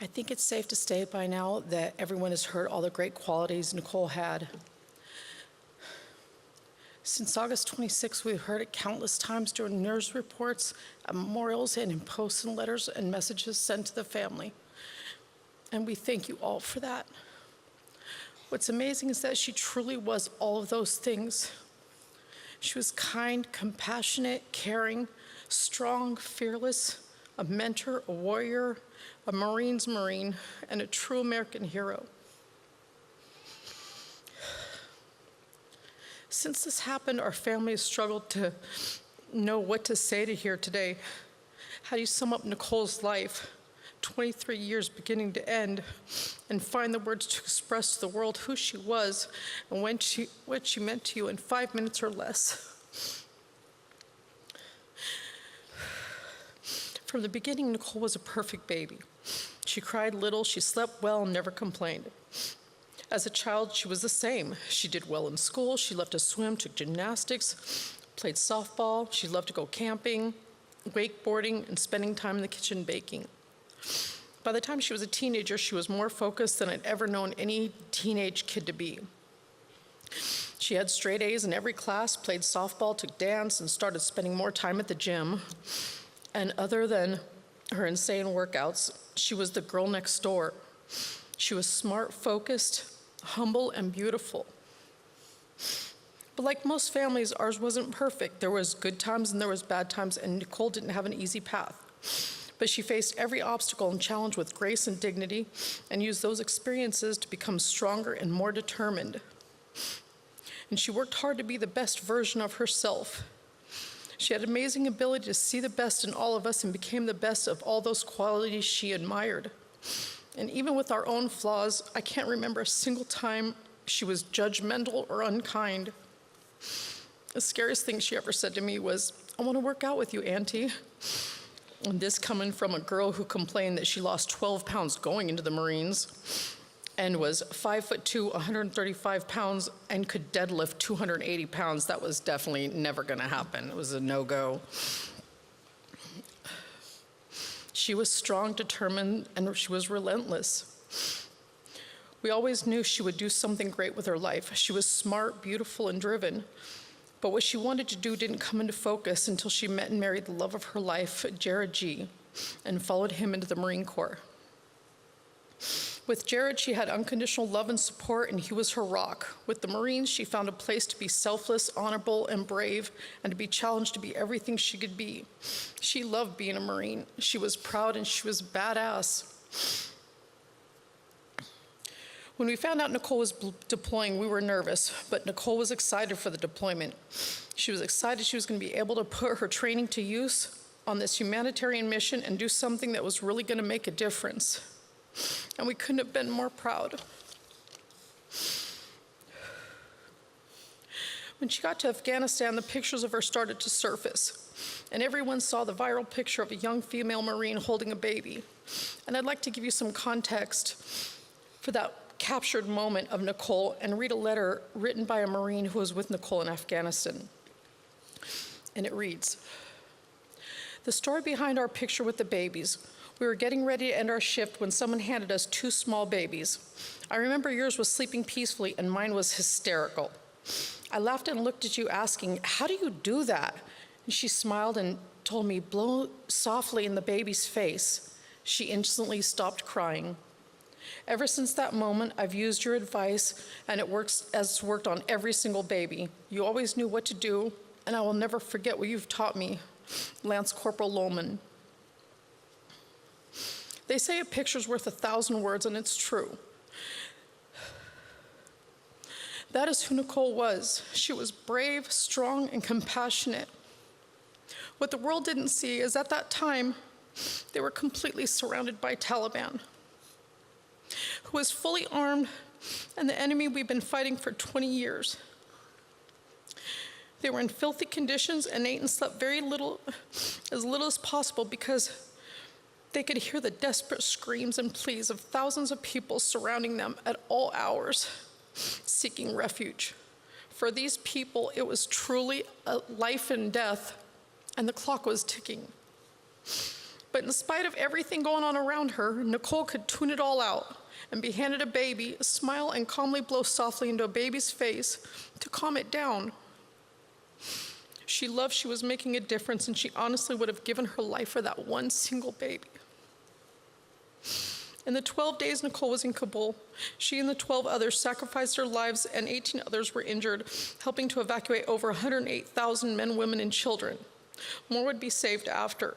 I think it's safe to state by now that everyone has heard all the great qualities Nicole had. Since August 26, we've heard it countless times during news reports, at memorials, and in posts and letters and messages sent to the family. And we thank you all for that. What's amazing is that she truly was all of those things. She was kind, compassionate, caring, strong, fearless, a mentor, a warrior, a Marine's Marine, and a true American hero. Since this happened, our family has struggled to know what to say to here today. How do you sum up Nicole's life, 23 years beginning to end, and find the words to express to the world who she was and what she meant to you in 5 minutes or less? From the beginning, Nicole was a perfect baby. She cried little, she slept well, and never complained. As a child, she was the same. She did well in school, she loved to swim, took gymnastics, played softball, she loved to go camping, wakeboarding, and spending time in the kitchen baking. By the time she was a teenager, she was more focused than I'd ever known any teenage kid to be. She had straight A's in every class, played softball, took dance, and started spending more time at the gym. And other than her insane workouts, she was the girl next door. She was smart, focused, humble, and beautiful. But like most families, ours wasn't perfect. There was good times and there was bad times, and Nicole didn't have an easy path. But she faced every obstacle and challenge with grace and dignity, and used those experiences to become stronger and more determined. And she worked hard to be the best version of herself. She had amazing ability to see the best in all of us and became the best of all those qualities she admired. And even with our own flaws, I can't remember a single time she was judgmental or unkind. The scariest thing she ever said to me was, "I want to work out with you, Auntie." And this coming from a girl who complained that she lost 12 pounds going into the Marines and was 5'2", 135 pounds, and could deadlift 280 pounds. That was definitely never gonna happen. It was a no-go. She was strong, determined, and she was relentless. We always knew she would do something great with her life. She was smart, beautiful, and driven. But what she wanted to do didn't come into focus until she met and married the love of her life, Cheryl Gee, and followed him into the Marine Corps. With Jared, she had unconditional love and support, and he was her rock. With the Marines, she found a place to be selfless, honorable, and brave, and to be challenged to be everything she could be. She loved being a Marine. She was proud, and she was badass. When we found out Nicole was deploying, we were nervous, but Nicole was excited for the deployment. She was excited she was going to be able to put her training to use on this humanitarian mission and do something that was really going to make a difference. And we couldn't have been more proud. When she got to Afghanistan, the pictures of her started to surface, and everyone saw the viral picture of a young female Marine holding a baby. And I'd like to give you some context for that captured moment of Nicole and read a letter written by a Marine who was with Nicole in Afghanistan. And it reads, "The story behind our picture with the babies. We were getting ready to end our shift when someone handed us 2 small babies. I remember yours was sleeping peacefully and mine was hysterical. I laughed and looked at you asking, 'How do you do that?' And she smiled and told me, 'Blow softly in the baby's face.' She instantly stopped crying. Ever since that moment, I've used your advice, and it has worked on every single baby. You always knew what to do, and I will never forget what you've taught me. Lance Corporal Lohman." They say a picture's worth 1,000 words, and it's true. That is who Nicole was. She was brave, strong, and compassionate. What the world didn't see is at that time, they were completely surrounded by Taliban, who was fully armed, and the enemy we've been fighting for 20 years. They were in filthy conditions and ate and slept as little as possible, because they could hear the desperate screams and pleas of thousands of people surrounding them at all hours, seeking refuge. For these people, it was truly a life and death, and the clock was ticking. But in spite of everything going on around her, Nicole could tune it all out and be handed a baby, smile and calmly blow softly into a baby's face to calm it down. She loved she was making a difference, and she honestly would have given her life for that one single baby. In the 12 days Nicole was in Kabul, she and the 12 others sacrificed their lives, and 18 others were injured, helping to evacuate over 108,000 men, women, and children. More would be saved after.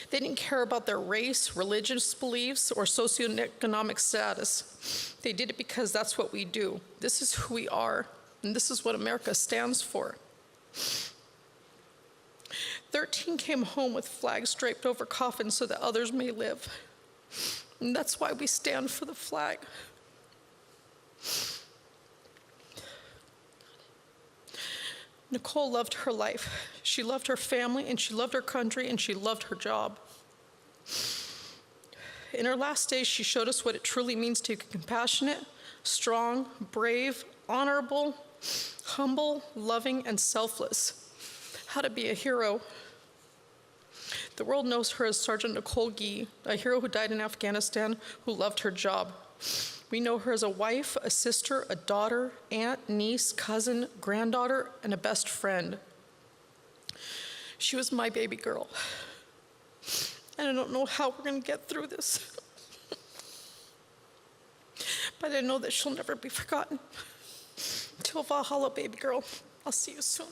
They didn't care about their race, religious beliefs, or socioeconomic status. They did it because that's what we do. This is who we are, and this is what America stands for. 13 came home with flags draped over coffins so that others may live. And that's why we stand for the flag. Nicole loved her life. She loved her family, and she loved her country, and she loved her job. In her last days, she showed us what it truly means to be compassionate, strong, brave, honorable, humble, loving, and selfless. How to be a hero. The world knows her as Sergeant Nicole Gee, a hero who died in Afghanistan, who loved her job. We know her as a wife, a sister, a daughter, aunt, niece, cousin, granddaughter, and a best friend. She was my baby girl. And I don't know how we're going to get through this. But I know that she'll never be forgotten. Till Valhalla, baby girl. I'll see you soon.